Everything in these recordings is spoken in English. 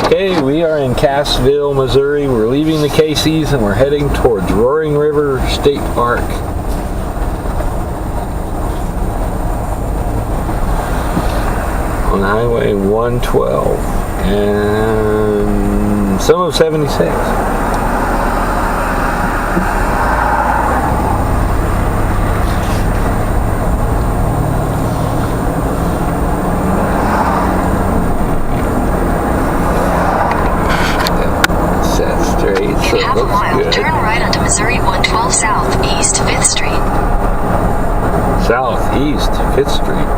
Okay, we are in Cassville, Missouri. We're leaving the Casey's and we're heading towards Roaring River State Park. On Highway 112 and some of 76. Half a mile, turn right onto Missouri 112 South, East 5th Street. Southeast 5th Street.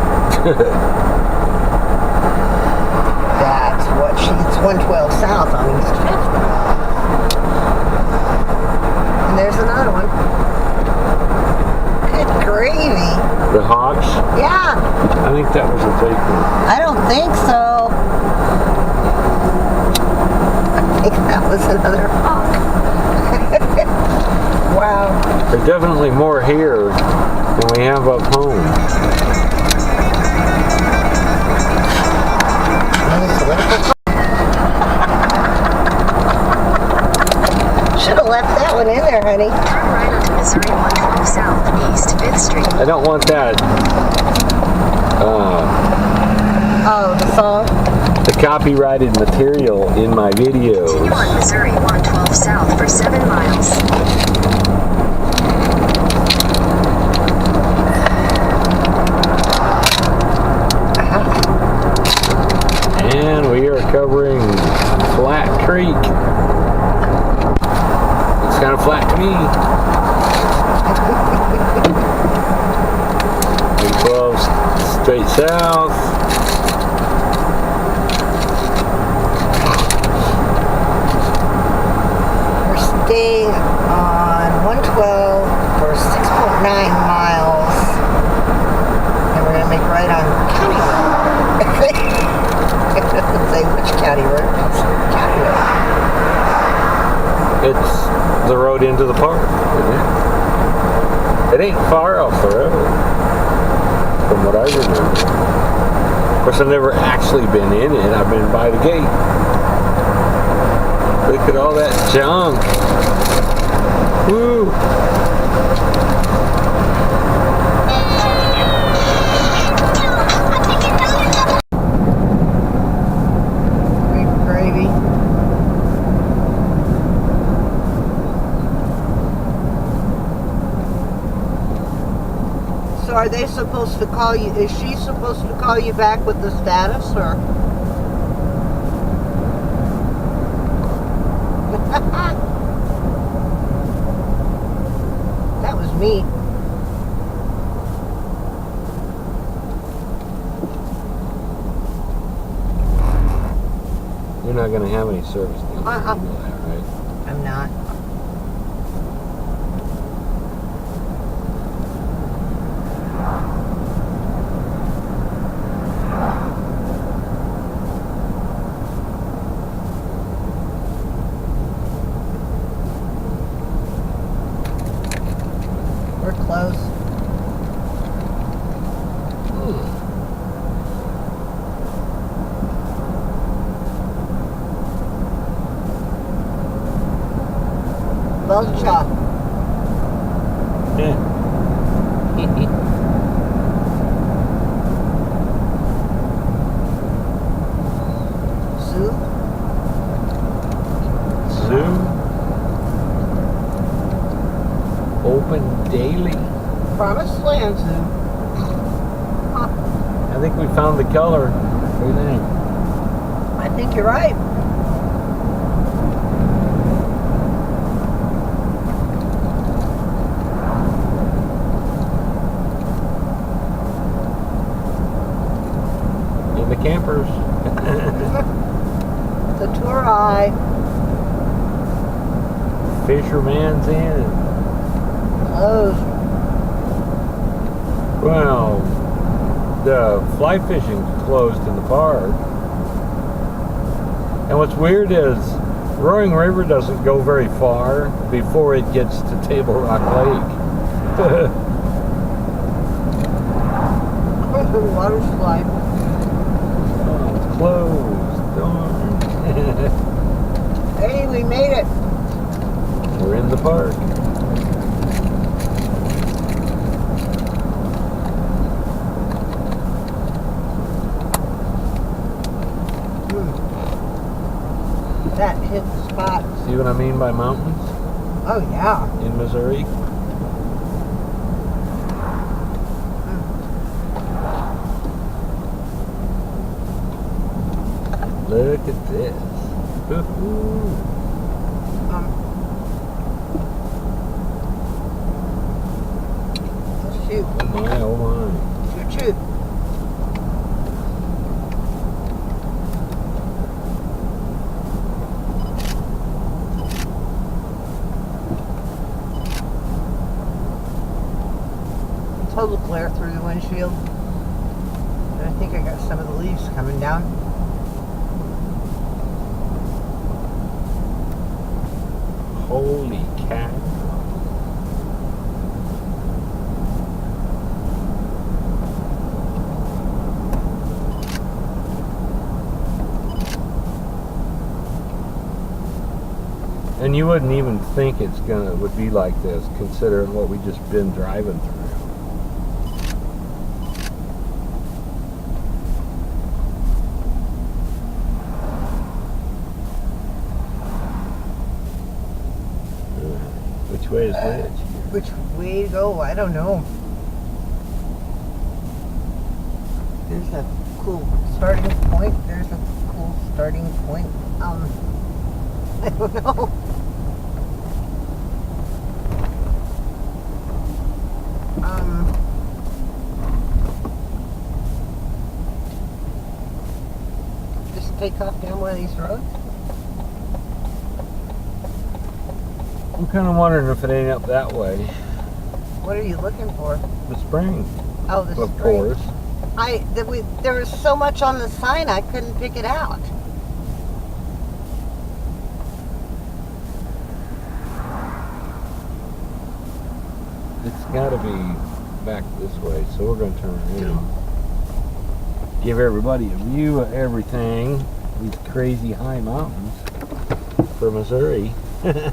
That's what she's 112 South on East 5th Street. And there's another one. Good gravy. The Hawks? Yeah. I think that was a fake one. I don't think so. I think that was another hawk. Wow. There's definitely more here than we have up home. Should have left that one in there, honey. Turn right onto Missouri 112 South, East 5th Street. I don't want that. Oh, the song? The copyrighted material in my videos. Continue on Missouri 112 South for 7 miles. And we are covering Flat Creek. It's kind of flat to me. 12 straight south. We're staying on 112 for 6.9 miles. And we're going to make right on County Road. It doesn't say which county road. It's County Road. It's the road into the park, isn't it? It ain't far off the road, from what I remember. Of course, I've never actually been in it. I've been by the gate. Look at all that junk. Woo! Big gravy. So are they supposed to call you, is she supposed to call you back with the status, or? That was me. You're not going to have any service deals, Uh-uh. you know that, right? I'm not. We're close. Belt chop. Yeah. Zoo. Zoo. Open daily. Promised Land Zoo. Huh. I think we found the color. What do you think? I think you're right. In the campers. The tour eye. Fisherman's Inn. Closed. Well, the fly fishing closed in the park. And what's weird is Roaring River doesn't go very far before it gets to Table Rock Lake. Water slide. Oh, it's closed. Darn. the park. That hit the spot. See what I mean by mountains Oh yeah. in Missouri? Look at this. Woo-hoo. Oh shoot. Oh my, oh my. Shoot, shoot. Total glare through the windshield. And I think I got some of the leaves coming down. Holy cow. And you wouldn't even think would be like this, considering what we just been driving through. Which way is which? Which way to go? I don't know. There's a cool starting point. There's a cool starting point. I don't know. Just take off down one of these roads. I'm kind of wondering if it ain't up that way. What are you looking for? The spring, Oh, the of spring. course. There was so much on the sign I couldn't pick it out. It's got to be back this way, so we're going to turn around. Give everybody a view of everything. These crazy high mountains for Missouri. You'd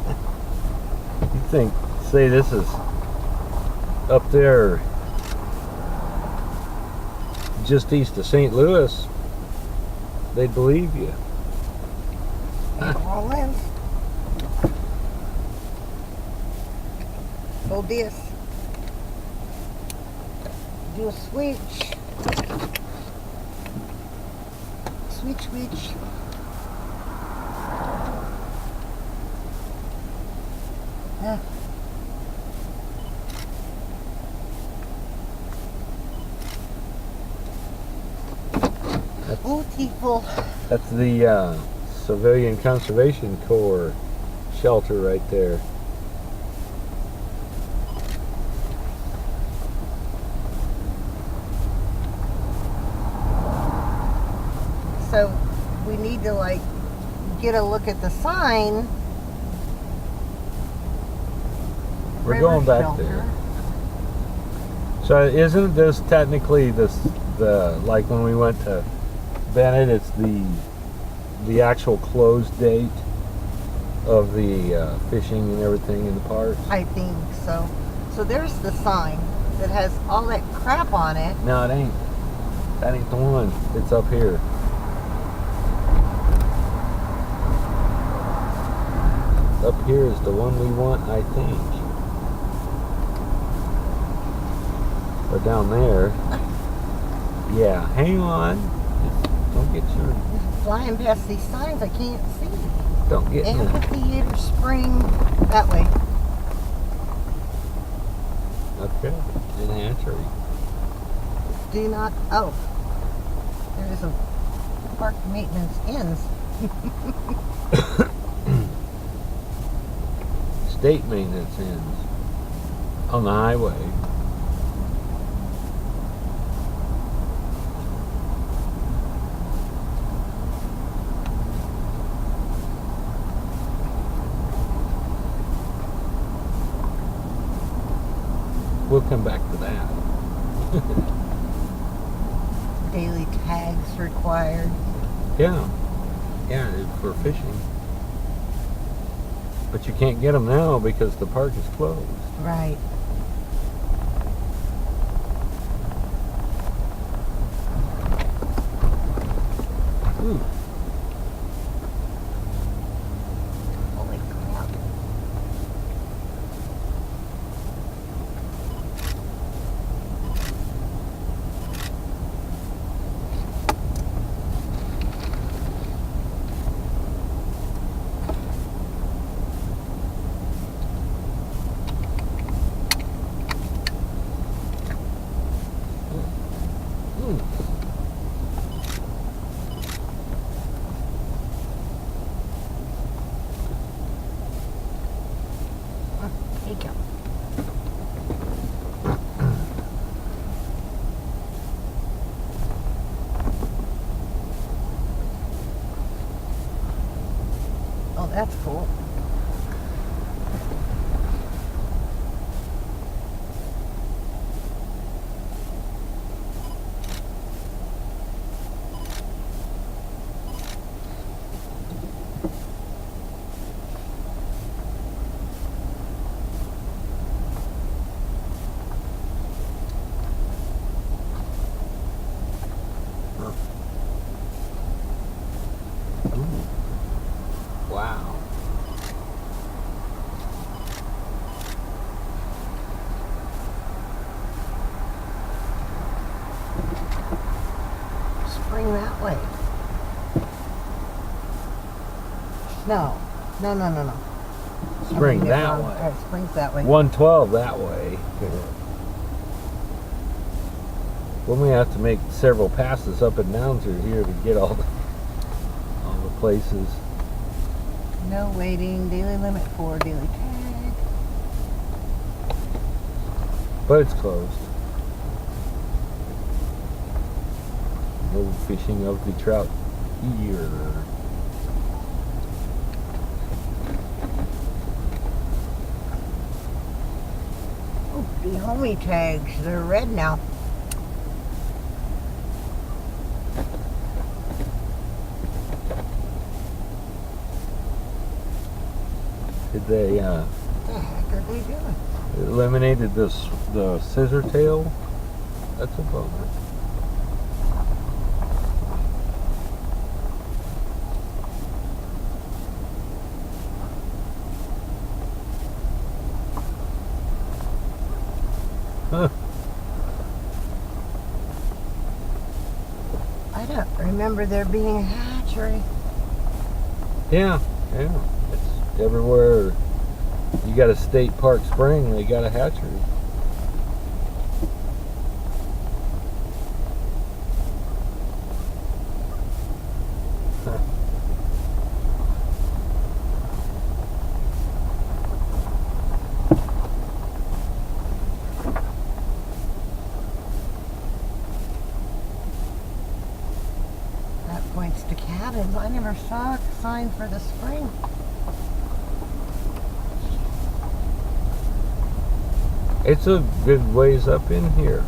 think, say this is up there just east of St. Louis, they'd believe you. All in. Go this. Do a switch. Switch, switch. Beautiful. That's the Civilian Conservation Corps shelter right there. So we need to like get a look at the sign. We're River going back shelter. there. So isn't this technically the like when we went to Bennett, it's the actual close date of the fishing and everything in the parks? I think so. So there's the sign that has all that crap on it. No, it ain't. That ain't the one. It's up here. Up here is the one we want, I think. Or down there. Yeah, hang on. Just don't get your... Flying past these signs, I can't see. Don't get in the... Amphitheater Spring, that way. Okay. In hatchery. Do not, oh, there is a park maintenance ends. State maintenance ends. On the highway. We'll come back to that. Daily tags required. Yeah. Yeah, for fishing. But you can't get them now because the park is closed. Right. Ooh. Holy crap. Mm. There you go. Oh, that's cool. Wow. Spring that way. No. No, no, no, no. Spring Okay, that wrong. way. Right, spring's that way. 112 that way. We may have to make several passes up and down through here to get all the places. No waiting. Daily limit 4. Daily tag. But it's closed. No fishing of the trout here. Oh, the homie tags. They're red now. Did they What the heck are they doing? eliminated the scissor tail? That's a bummer. Huh. I don't remember there being a hatchery. Yeah. It's everywhere. You got a state park spring, they got a hatchery. Huh. That points to cabins. I never saw a sign for the spring. It's a good ways up in here.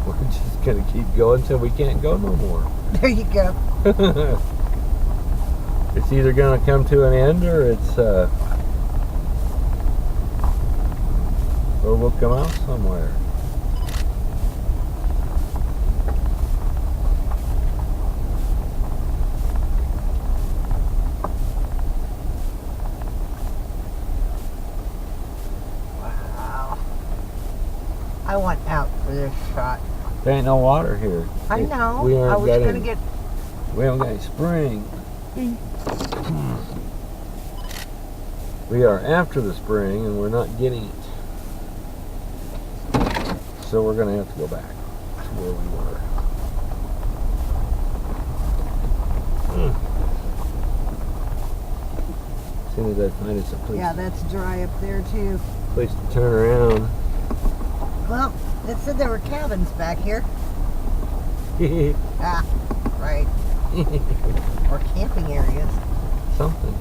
We're just gonna keep going till we can't go no more. There you go. It's either gonna come to an end or or we'll come out somewhere. Wow. I want out for this shot. There ain't no water here. I know. We I aren't was got going to any, get. we haven't got any spring. We are after the spring and we're not getting it. So we're gonna have to go back to where we were. As soon as I find us a place, Yeah, that's dry up there too. place to turn around. Well, it said there were cabins back here. Ah, right. Or camping areas. Something.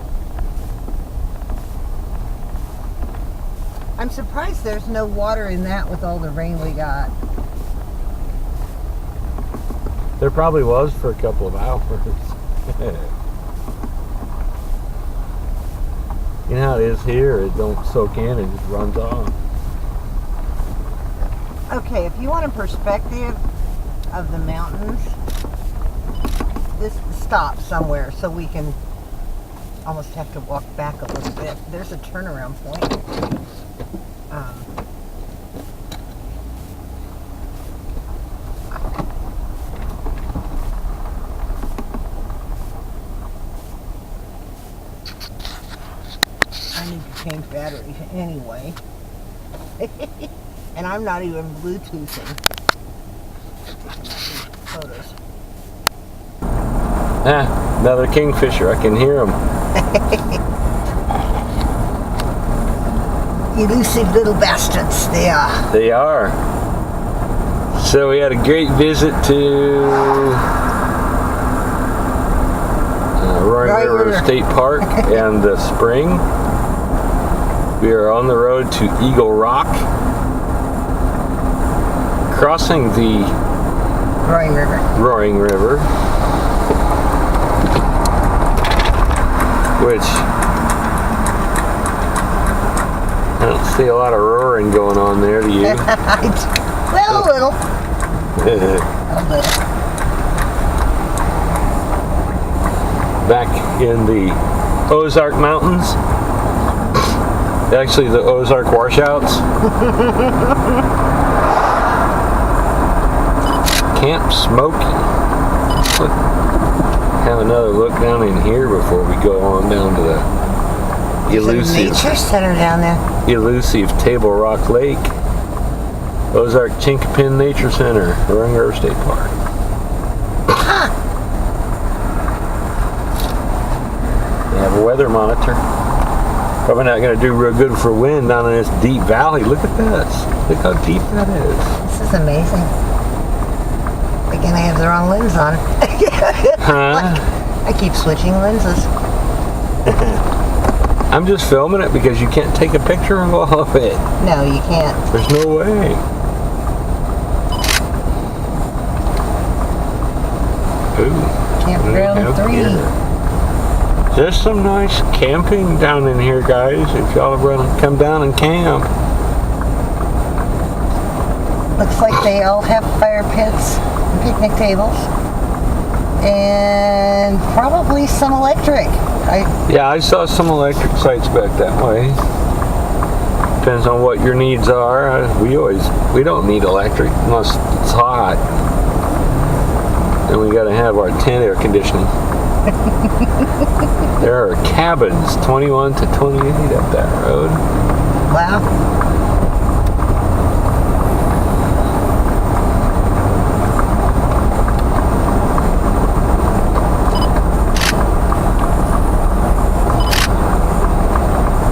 I'm surprised there's no water in that with all the rain we got. There probably was for a couple of hours. You know how it is here, it don't soak in, it just runs off. Okay, if you want a perspective of the mountains, this stops somewhere so we can almost have to walk back a little bit. There's a turnaround point. I need to change batteries anyway. And I'm not even Bluetoothing. Photos. Another kingfisher. I can hear them. Elusive little bastards, they are. They are. So we had a great visit to Roaring River State Park and the spring. We are on the road to Eagle Rock, crossing the Roaring River, which I don't see a lot of roaring going on there, do you? Well, a little. A little. Back in the Ozark Mountains. Actually, the Ozark washouts. Camp Smoky. Have another look down in here before we go on down to the elusive nature center down there. Elusive Table Rock Lake. Ozark Chinkapin Nature Center, Roaring River State Park. They have a weather monitor. Probably not going to do real good for wind down in this deep valley. Look at this. Look how deep that is. This is amazing. Again, I have the wrong lens on. Huh? I keep switching lenses. I'm just filming it because you can't take a picture of all of it. No, you can't. There's no way. Ooh. Campground 3. There's some nice camping down in here, guys, if y'all want to come down and camp. Looks like they all have fire pits and picnic tables. And probably some electric. Yeah, I saw some electric sites back that way. Depends on what your needs are. We don't need electric unless it's hot. And we got to have our tent air conditioning. There are cabins 21 to 28 up that road. Wow.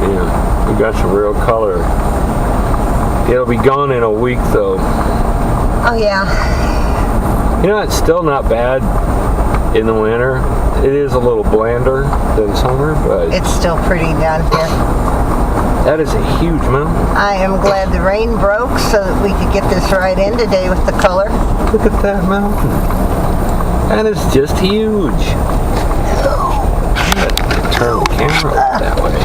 Yeah, we got some real color. It'll be gone in a week though. Oh yeah. You know, it's still not bad in the winter. It is a little blander than summer, but It's still pretty down here. that is a huge mountain. I am glad the rain broke so that we could get this right in today with the color. Look at that mountain. That is just huge. Turn the camera that way.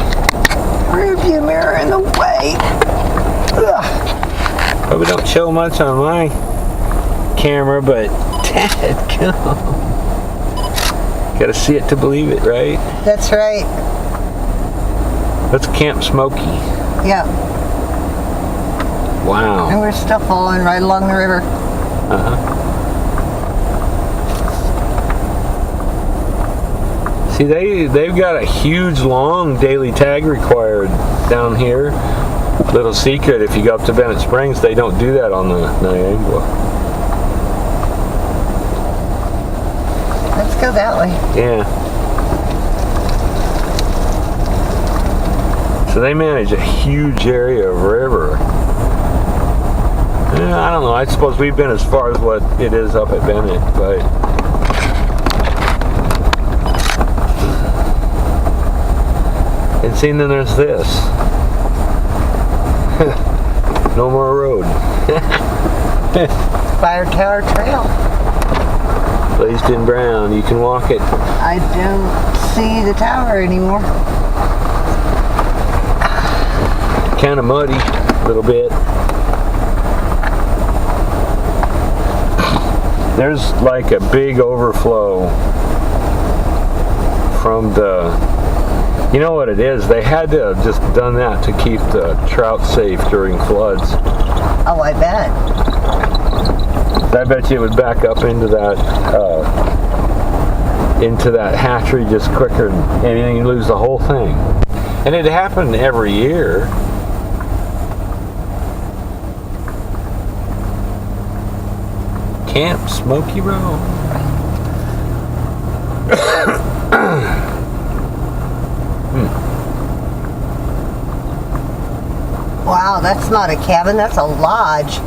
Rear view mirror in the way. Ugh. Probably don't show much on my camera, but dadgum. Gotta see it to believe it, right? That's right. That's Camp Smoky. Yeah. Wow. And we're still following right along the river. Uh-huh. See, they've got a huge, long daily tag required down here. Little secret, if you go up to Bennett Springs, they don't do that on the Niagara. Let's go that way. Yeah. So they manage a huge area of river. Yeah, I don't know. I suppose we've been as far as what it is up at Bennett, but and see, then there's this. No more road. Fire Tower Trail. Glazed in brown. You can walk it. I don't see the tower anymore. Kind of muddy, a little bit. There's like a big overflow from the, you know what it is? They had to have just done that to keep the trout safe during floods. Oh, I bet. I bet you it would back up into that hatchery just quicker, and then you lose the whole thing. And it happened every year. Camp Smoky Row. Wow, that's not a cabin, that's a lodge.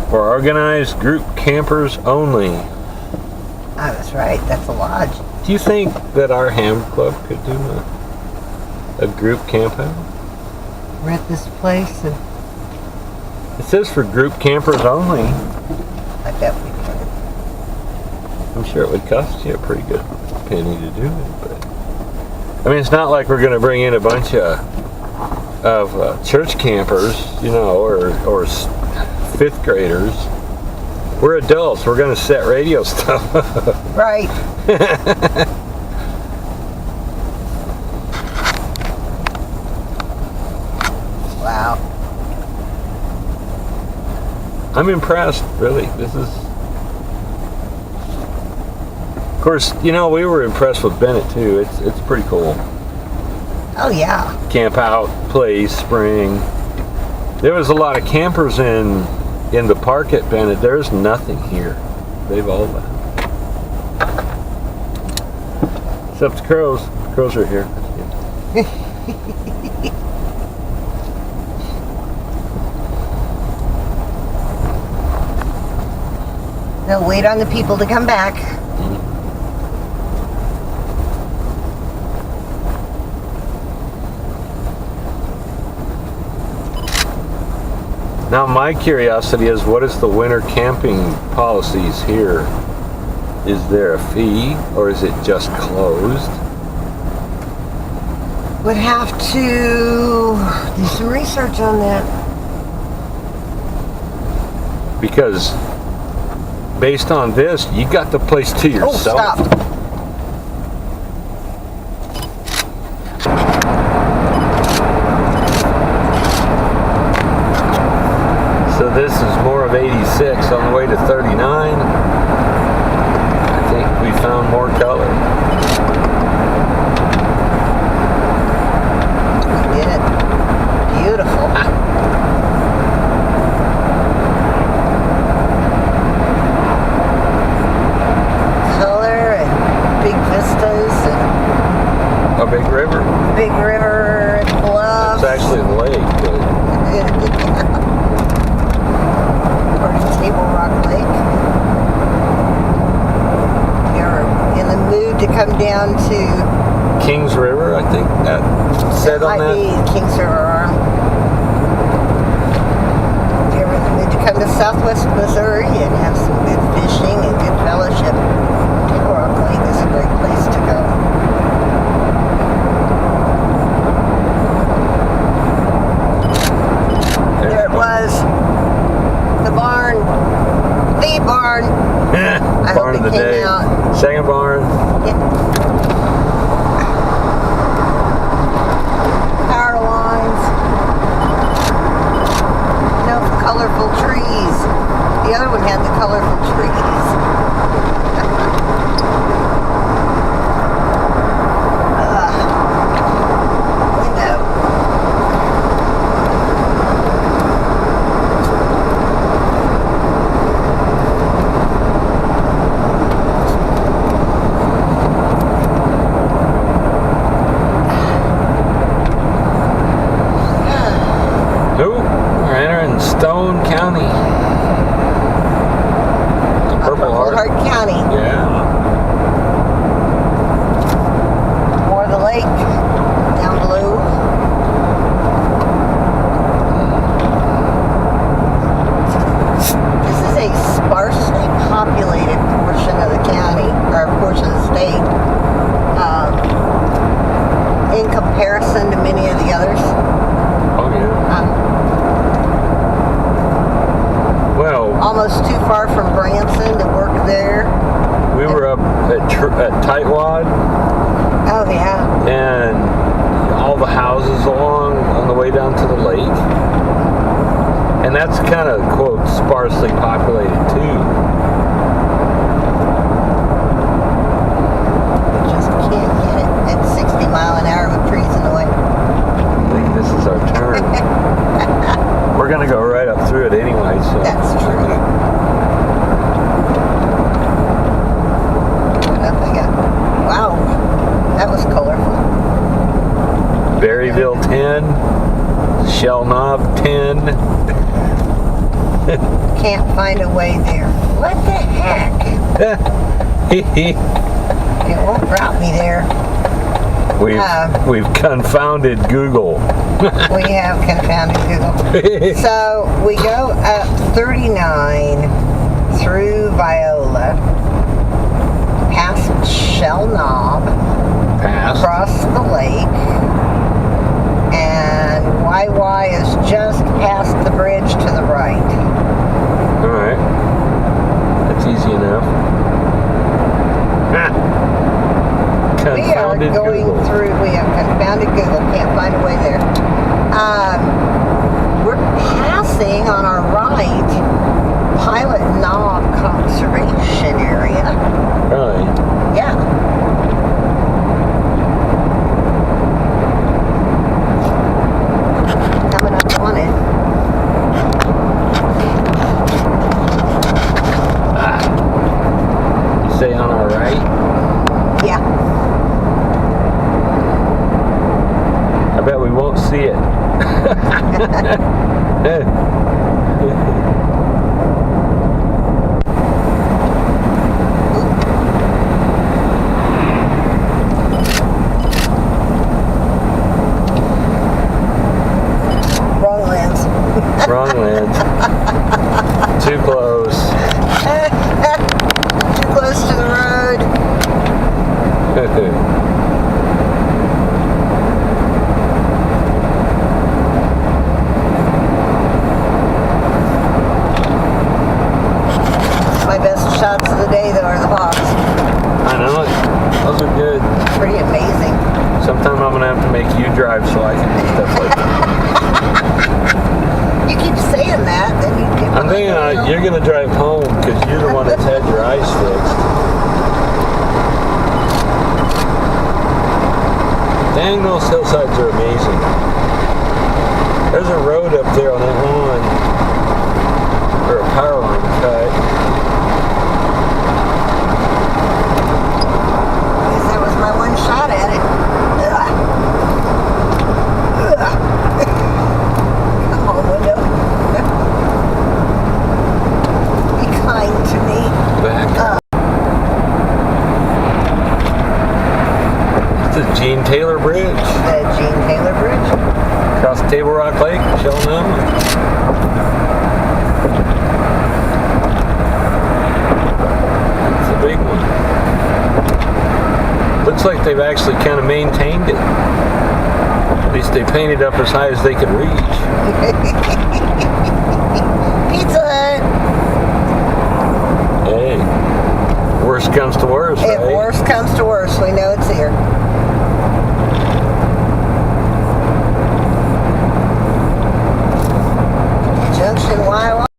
For organized group campers only. Oh, that's right, that's a lodge. Do you think that our ham club could do a group camp out? Rent this place and It says for group campers only. I bet we could. I'm sure it would cost you a pretty good penny to do it, but I mean, it's not like we're going to bring in a bunch of church campers, you know, or fifth graders. We're adults. We're going to set radio stuff up. Right. Wow. I'm impressed, really. This is, of course, you know, we were impressed with Bennett too. It's pretty cool. Oh yeah. Camp out, play, spring. There was a lot of campers in the park at Bennett. There's nothing here. They've all left. Except the crows. Crows are here. They'll wait on the people to come back. Now my curiosity is, what is the winter camping policies here? Is there a fee or is it just closed? Would have to do some research on that. Because based on this, you got the place to Oh, yourself. stop. So this is more of 86 on the way to 39. I think we found more color. We did. Beautiful. Color and big vistas and A big river. big river and bluffs. It's actually a lake, but Or Table Rock Lake. You're in the mood to come down to Kings River, I think that said on might that. be Kings River Arm. You're in the mood to come to Southwest Missouri and have some good fishing and good fellowship. Table Rock Lake is a great place to go. There it was. The barn. The barn. I hope Barn it of the came day. out. Second barn. Yeah. Power lines. No colorful trees. The other one had the colorful trees. Window. Nope, we're entering Stone County. Purple Heart. County. Yeah. More of the lake down below. Rod Oh, yeah. and all the houses along on the way down to the lake. And that's kind of, quote, sparsely populated too. Just can't get it at 60 mile an hour with trees in the way. I think this is our turn. We're gonna go right up through it anyway, so. That's true. Wow, that was colorful. Berryville 10, Shell Knob 10. Can't find a way there. What the heck? It won't route me there. We've confounded Google. We have confounded Google. So we go up 39 through Viola, past Shell Knob, Pass. across the lake, and YY is just past the bridge to the right. All right. That's easy enough. Ah. We are Confounded going Google. through, we have confounded Google, can't find a way there. We're passing on our right Pilot Knob Conservation Area. Really? Yeah. Coming up on it. You say on our right? Yeah. I bet we won't see it. Wrong lens. Wrong lens. Too close. Too close to the road. My best shots of the day, though, are the hogs. I know it. Those are good. Pretty amazing. Sometime I'm gonna have to make you drive so I can do stuff like that. You keep saying that, then you get. I'm thinking you're gonna drive home because you're the one that's had your eyes fixed. Dang, those hillsides are amazing. There's a road up there on that one, or a power line cut. Guess that was my one shot at it. Ugh. Ugh. Come on, window. Be kind to me. Back. It's the Gene Taylor Bridge. The Gene Taylor Bridge. Across Table Rock Lake, Cheltenham. It's a big one. Looks like they've actually kind of maintained it. At least they painted up as high as they could reach. Pizza Hut. Hey, worst comes to worst, If